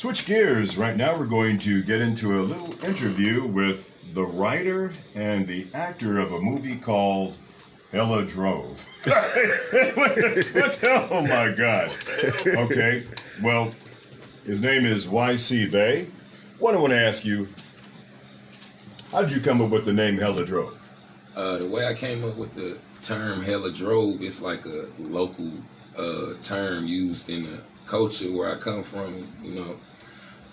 Switch gears. Right now, we're going to get into a little interview with the writer and the actor of a movie called Hella Drove. Oh my God. Okay. Well, his name is Yc-Bey. What I want to ask you, how did you come up with the name Hella Drove? The way I came up with the term Hella Drove, it's like a local term used in the culture where I come from, you know.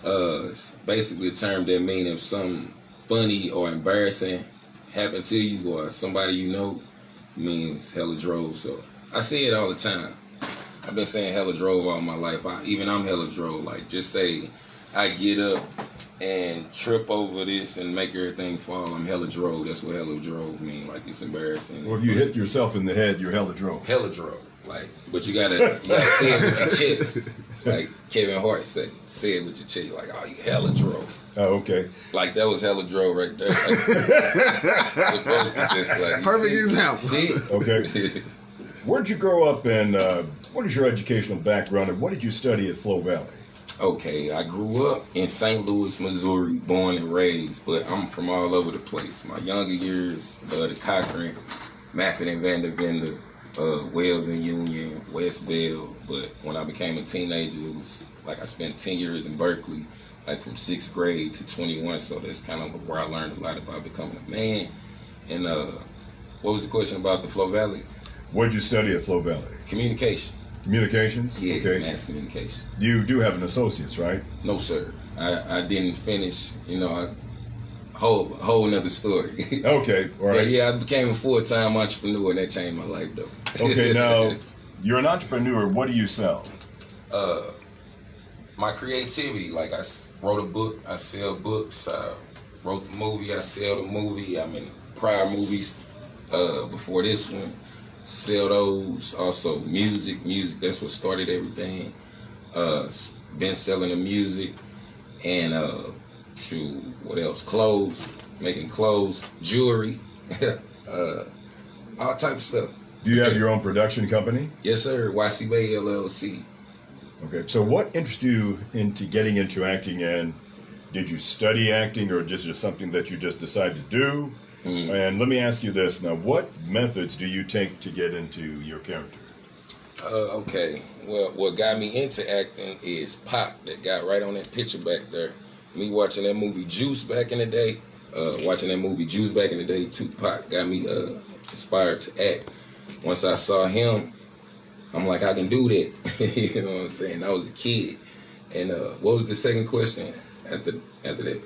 It's basically a term that means if something funny or embarrassing happened to you or somebody you know, means hella drove. So I say it all the time. I've been saying hella drove all my life. I'm hella drove. Like, just say I get up and trip over this and make everything fall, I'm hella drove. That's what hella drove mean. Like, it's embarrassing. Well, if you hit yourself in the head, you're hella drove. Hella drove. Like, but you gotta say it with your chest. Like Kevin Hart said, say it with your chest. Like, oh, you hella drove. Oh, okay. Like, that was hella drove right there. Like, just like, perfect example. See? Okay. Where'd you grow up and what is your educational background and what did you study at Flow Valley? Okay, I grew up in St. Louis, Missouri, born and raised, but I'm from all over the place. My younger years, the Cochran, Maffin and Vandervender, Wells and Union, West Bell, but when I became a teenager, it was like I spent 10 years in Berkeley, like from 6th grade to 21, so that's kind of where I learned a lot about becoming a man. And what was the question about the Flow Valley? What did you study at Flow Valley? Communication. Communications? Yeah, okay. mass communication. You do have an associate's, right? No, sir. I didn't finish, you know, whole nother story. Okay, all right. But yeah, I became a full-time entrepreneur, and that changed my life, though. Okay, now, you're an entrepreneur. What do you sell? My creativity. Like, I wrote a book, I sell books. I wrote the movie, I sell the movie. I'm in prior movies before this one. Sell those. Also, music, that's what started everything. Been selling the music. And, what else? Clothes, making clothes, jewelry, all type of stuff. Do you have your own production company? Yes, sir. Yc-Bey LLC. Okay, so what interested you into getting into acting, and did you study acting or just something that you just decided to do? And let me ask you this now, what methods do you take to get into your character? Okay, well, what got me into acting is Pop, that guy right on that picture back there. Me watching that movie Juice back in the day, Tupac got me inspired to act. Once I saw him, I'm like, I can do that. You know what I'm saying? I was a kid. And what was the second question after that?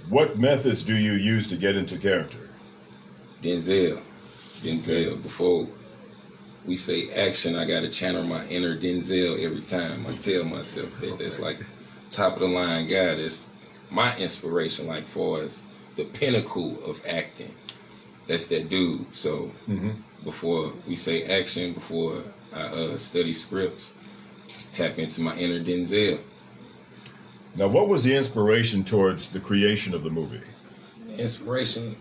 What methods do you use to get into character? Denzel. Before we say action, I got to channel my inner Denzel every time. I tell myself that that's like top of the line guy. That's my inspiration, like far as the pinnacle of acting. That's that dude. So before we say action, before I study scripts, tap into my inner Denzel. Now, what was the inspiration towards the creation of the movie? The inspiration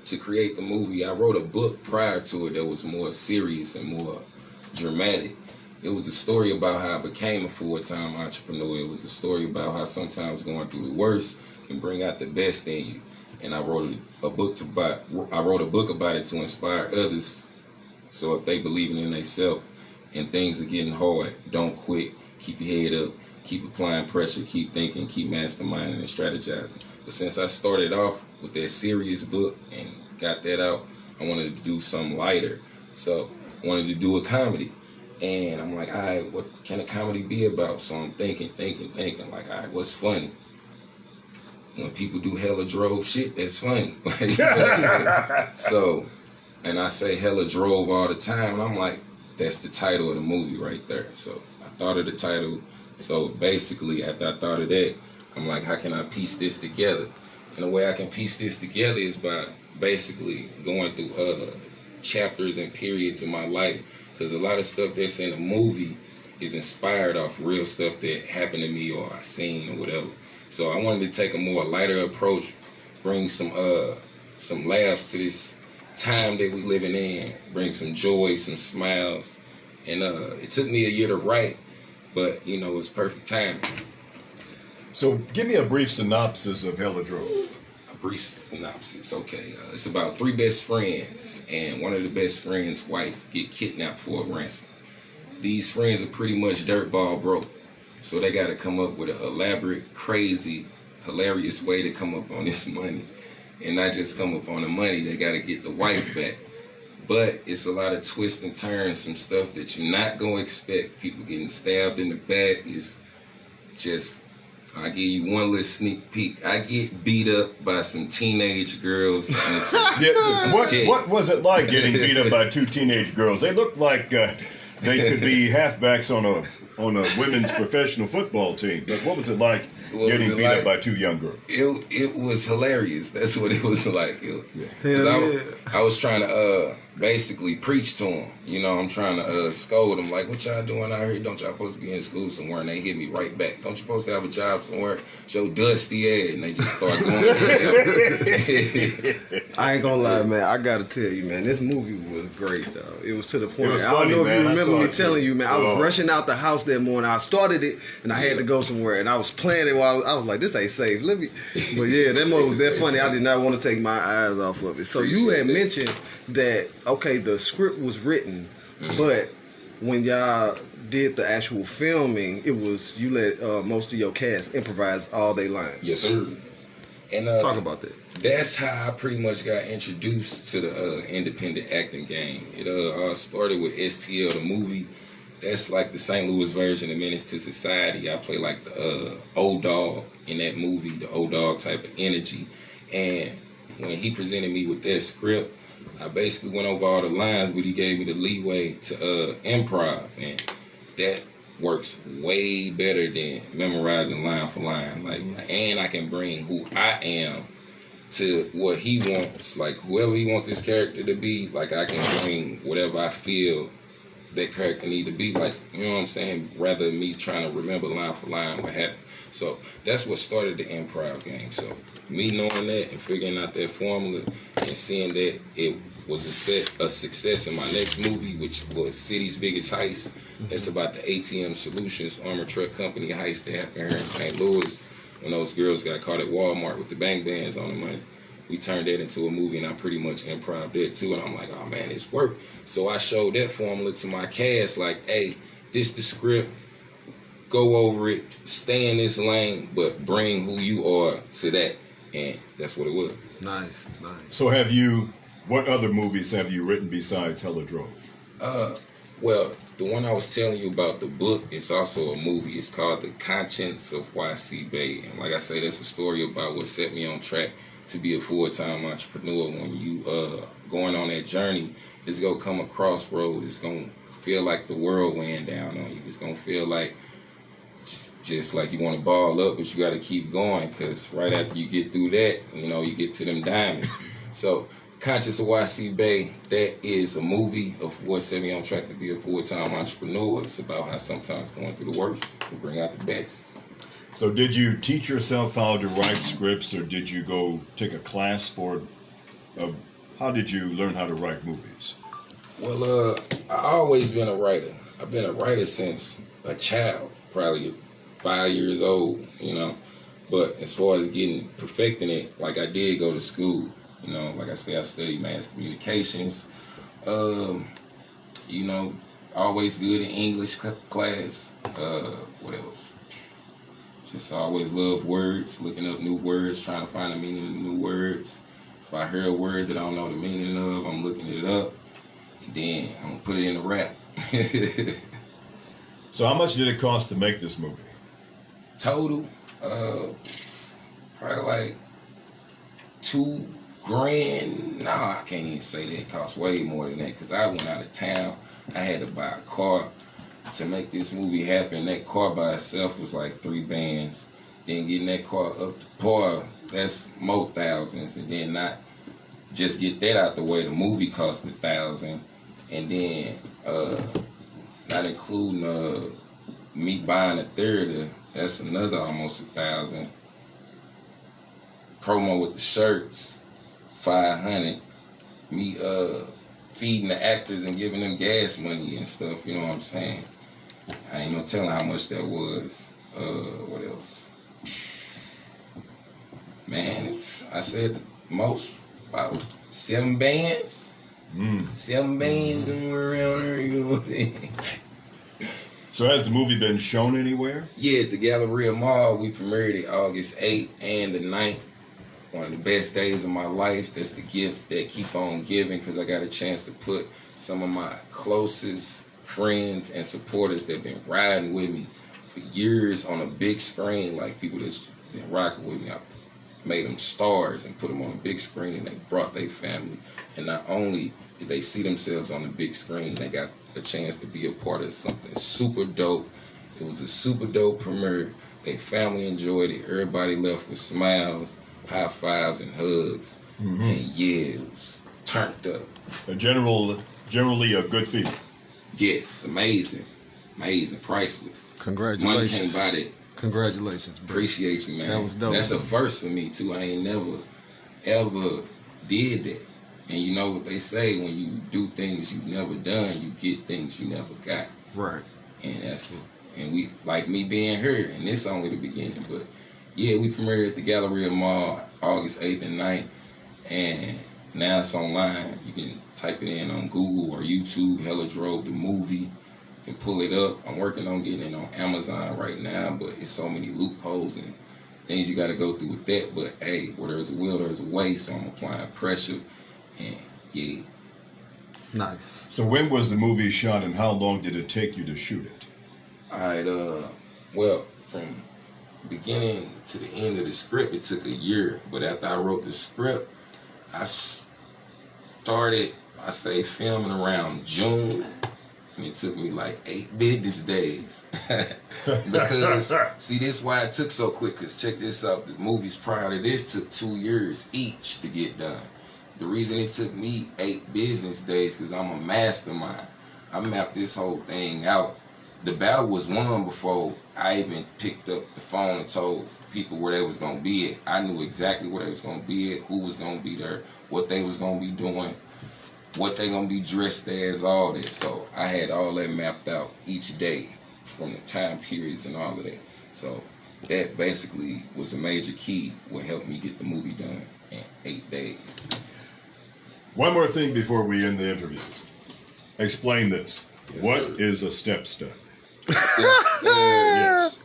to create the movie, I wrote a book prior to it that was more serious and more dramatic. It was a story about how I became a full-time entrepreneur. It was a story about how sometimes going through the worst can bring out the best in you. And I wrote a book about it to inspire others. So if they believing in themselves and things are getting hard, don't quit. Keep your head up. Keep applying pressure. Keep thinking. Keep masterminding and strategizing. But since I started off with that serious book and got that out, I wanted to do something lighter. So I wanted to do a comedy. And I'm like, all right, what can a comedy be about? So I'm thinking, like, all right, what's funny? When people do hella drove shit, that's funny. So, and I say hella drove all the time, and I'm like, that's the title of the movie right there. So I thought of the title. So basically, after I thought of that, I'm like, how can I piece this together? And the way I can piece this together is by basically going through chapters and periods of my life. Because a lot of stuff that's in the movie is inspired off real stuff that happened to me or I seen or whatever. So I wanted to take a more lighter approach, bring some laughs to this time that we living in, bring some joy, some smiles. And it took me a year to write, But, you know, it's perfect timing. So give me a brief synopsis of Hella Drove. A brief synopsis, okay. It's about 3 best friends, and one of the best friends' wife get kidnapped for a ransom. These friends are pretty much dirtball broke, so they got to come up with an elaborate, crazy, hilarious way to come up on this money. And not just come up on the money, they got to get the wife back. But it's a lot of twists and turns, some stuff that you're not going to expect. People getting stabbed in the back. Is just, I'll give you one little sneak peek. I get beat up by some teenage girls. What was it like getting beat up by 2 teenage girls? They looked like they could be halfbacks on a women's professional football team. But what was it like getting beat up by 2 young girls? It was hilarious. That's what it was like. I was trying to basically preach to them. You know, I'm trying to scold them. Like, what y'all doing out here? Don't y'all supposed to be in school somewhere? And they hit me right back. Don't you supposed to have a job somewhere? Show dusty ass. And they just start going. I ain't gonna lie, man. I gotta tell you, man. This movie was great, though. It was to the point. It was I don't funny, know if man. you remember me telling too. you, man. I was rushing out the house that morning. I started it, and I had to go somewhere, and I was playing it while I was like, "This ain't safe." Let me. But yeah, that movie was that funny. I did not want to take my eyes off of it. So you had mentioned that the script was written, but when y'all did the actual filming, it was you let most of your cast improvise all they lines. Yes, sir. And talk about that. That's how I pretty much got introduced to the independent acting game. It all started with STL, the movie. That's like the St. Louis version of Menace to Society. I play like the old dog in that movie, the old dog type of energy. And when he presented me with that script, I basically went over all the lines, but he gave me the leeway to improv, and that works way better than memorizing line for line. Like, and I can bring who I am to what he wants. Like, whoever he wants this character to be, like, I can bring whatever I feel that character need to be. Like, you know what I'm saying? Rather than me trying to remember line for line what happened. So that's what started the improv game. So me knowing that and figuring out that formula and seeing that it was a success in my next movie, which was City's Biggest Heist. That's about the ATM Solutions armored truck company heist that happened here in St. Louis when those girls got caught at Walmart with the bang bands on the money. We turned that into a movie, and I pretty much improv that too. And I'm like, oh man, it's work. So I showed that formula to my cast, like, hey, this the script. Go over it, stay in this lane, but bring who you are to that. And that's what it was. Nice. So what other movies have you written besides Hella Drove? Well, the one I was telling you about, the book, it's also a movie. It's called The Conscience of Yc-Bey. And like I say, that's a story about what set me on track to be a full-time entrepreneur. When you going on that journey, it's going to come a crossroad. It's going to feel like the world weighing down on you. It's going to feel like just like you want to ball up, but you got to keep going, because right after you get through that, you know, you get to them diamonds. So Conscious of Yc-Bey, that is a movie of what set me on track to be a full-time entrepreneur. It's about how sometimes going through the worst will bring out the best. So did you teach yourself how to write scripts, or did you go take a class for it? How did you learn how to write movies? Well, I always been a writer. I've been a writer since a child, probably 5 years old, you know. But as far as perfecting it, like, I did go to school. You know, like I said, I studied mass communications. You know, always good in English class. What else? Just always love words, looking up new words, trying to find the meaning of new words. If I hear a word that I don't know the meaning of, I'm looking it up, and then I'm gonna put it in a rap. So how much did it cost to make this movie? Total, probably like $2,000. Nah, I can't even say that. It cost way more than that, because I went out of town. I had to buy a car to make this movie happen. That car by itself was like 3 bands. Then getting that car up to par, that's more thousands. And then not just get that out the way, the movie cost $1,000. And then not including me buying a theater, that's another almost $1,000. Promo with the shirts, $500. Me feeding the actors and giving them gas money and stuff, you know what I'm saying? I ain't no telling how much that was. What else? Man, I said the most, about 7 bands. 7 bands going around there, you know what I'm saying? So has the movie been shown anywhere? Yeah, at the Galleria Mall, we premiered it August 8th and the 9th. One of the best days of my life. That's the gift that keep on giving, because I got a chance to put some of my closest friends and supporters that been riding with me for years on a big screen, like people that's been rocking with me. I made them stars and put them on a big screen, and they brought their family. And not only did they see themselves on the big screen, they got a chance to be a part of something super dope. It was a super dope premiere. They family enjoyed it. Everybody left with smiles, high fives, and hugs. And yeah, it was turned up. Generally a good feeling. Yes, amazing, priceless. Congratulations. Money can't buy that. Congratulations, bro. Appreciate you, man. That was dope. That's a first for me too. I ain't never ever did that. And you know what they say, when you do things you've never done, you get things you never got. Right. And we, like me being here, and this is only the beginning, but yeah, we premiered at the Galleria Mall August 8th and 9th, and now it's online. You can type it in on Google or YouTube, Hella Drove the movie. You can pull it up. I'm working on getting it on Amazon right now, but it's so many loopholes and things you got to go through with that. But hey, where there's a will, there's a way, so I'm applying pressure, and yeah. Nice. So when was the movie shot, and how long did it take you to shoot it? All right, well, from beginning to the end of the script, it took a year. But after I wrote the script, I started, I say, filming around June. And it took me like 8 business days. Because, see, this is why it took so quick. Because check this out, the movies prior to this took 2 years each to get done. The reason it took me 8 business days, because I'm a mastermind. I mapped this whole thing out. The battle was won before I even picked up the phone and told people where they was going to be at. I knew exactly where they was going to be at, who was going to be there, what they was going to be doing, what they going to be dressed as, all that. So I had all that mapped out each day from the time periods and all of that. So that basically was a major key what helped me get the movie done in 8 days. One more thing before we end the interview. Explain this. Yes, What sir. is a step stud? Yes.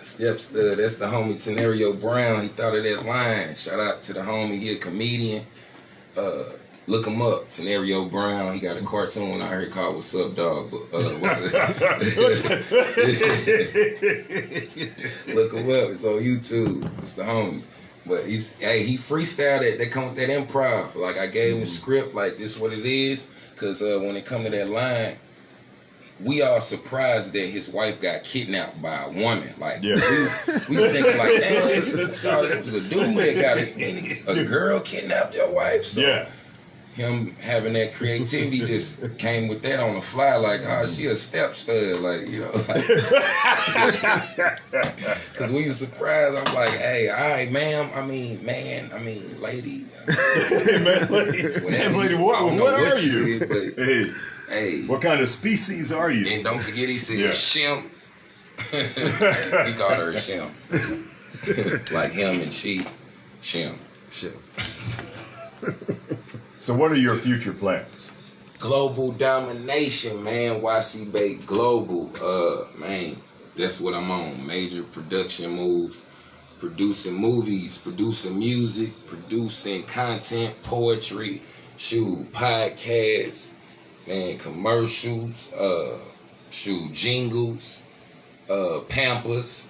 Step stud, that's the homie Tenario Brown. He thought of that line. Shout out to the homie, he a comedian. Look him up, Tenario Brown. He got a cartoon out here called What's Up, Dog? But what's up? Look him up. It's on YouTube. It's the homie. But he freestyled it. They come with that improv. Like I gave him a script, like this what it is. Cause when it come to that line, we all surprised that his wife got kidnapped by a woman. Like we was thinking like, damn, this was a dude that got a girl kidnapped your wife. So Yeah. him having that creativity just came with that on the fly, like, oh, she a step stud, like, you know. Because we were surprised. I'm like, hey, all right, ma'am, lady. lady, what are you? But, hey. What kind of species are you? And don't forget, he said Shim. He called her Shim. Like him and she, Shim. So what are your future plans? Global domination, man. Yc-Bey Global. Man, that's what I'm on. Major production moves. Producing movies, producing music, producing content, poetry, podcasts, man, commercials, jingles, Pampers,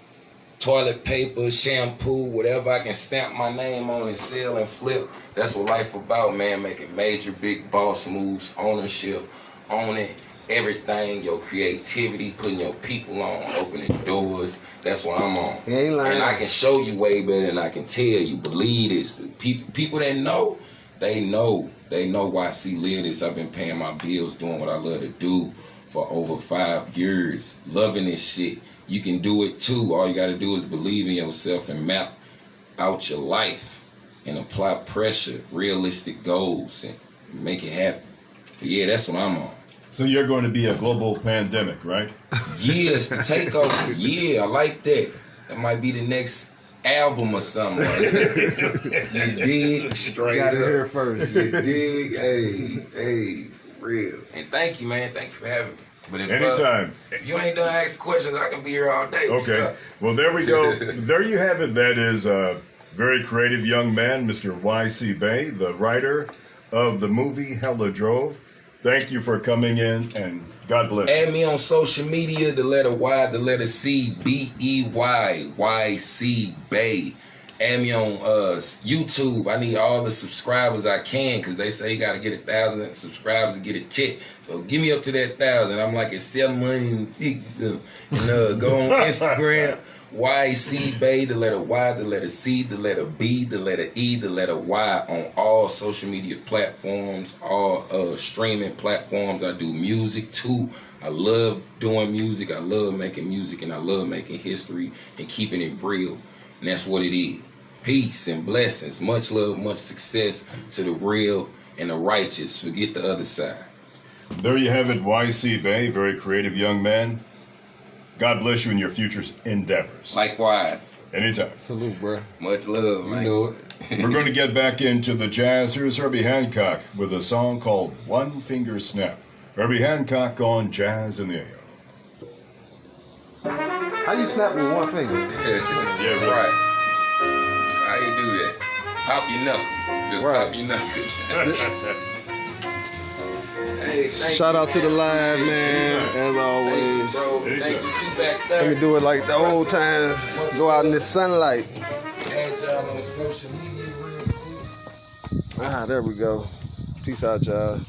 toilet paper, shampoo, whatever I can stamp my name on and sell and flip. That's what life about, man. Making major big boss moves, ownership, owning everything, your creativity, putting your people on, opening doors. That's what I'm on. Ain't lying. And I can show you way better than I can tell you. Believe this. People that know, they know YC live this. I've been paying my bills, doing what I love to do for over 5 years. Loving this shit. You can do it too. All you gotta do is believe in yourself and map out your life and apply pressure, realistic goals, and make it happen. But yeah, that's what I'm on. So you're going to be a global pandemic, right? Yes, the takeover. Yeah, I like that. That might be the next album or something. You dig? Straight Got it up. here first. You dig? Hey, for real. And thank you, man. Thank you for having me. But Anytime. If you ain't done asking questions, I can be here all day. Okay. So. Well, there we go. There you have it. That is a very creative young man, Mr. Yc-Bey, the writer of the movie Hella Drove. Thank you for coming in, and God bless you. Add me on social media, the letter Y, the letter C, B-E-Y, Yc-Bey. Add me on YouTube. I need all the subscribers I can, because they say you got to get 1,000 subscribers to get a check. So give me up to that 1,000. I'm like at 760 and go on Instagram, Yc-Bey, the letter Y, the letter C, the letter B, the letter E, the letter Y on all social media platforms, all streaming platforms. I do music too. I love doing music. I love making music, and I love making history and keeping it real. And that's what it is. Peace and blessings. Much love, much success to the real and the righteous. Forget the other side. There you have it, Yc-Bey, very creative young man. God bless you in your future endeavors. Likewise. Anytime. Salute, bro. Much love, man. You know it. We're going to get back into the jazz. Here's Herbie Hancock with a song called One Finger Snap. Herbie Hancock on Jazz in the AM. How you snap with one finger? Yeah, Right. How you do that? Pop your knuckle. Just Right. pop your knuckle. Hey, thank Shout you, out to the live, man, as Thank you, always. bro. Thank you, too, back there. Let me do it like the old times. Go out in the sunlight. Add y'all on social media real quick. There we go. Peace out, y'all.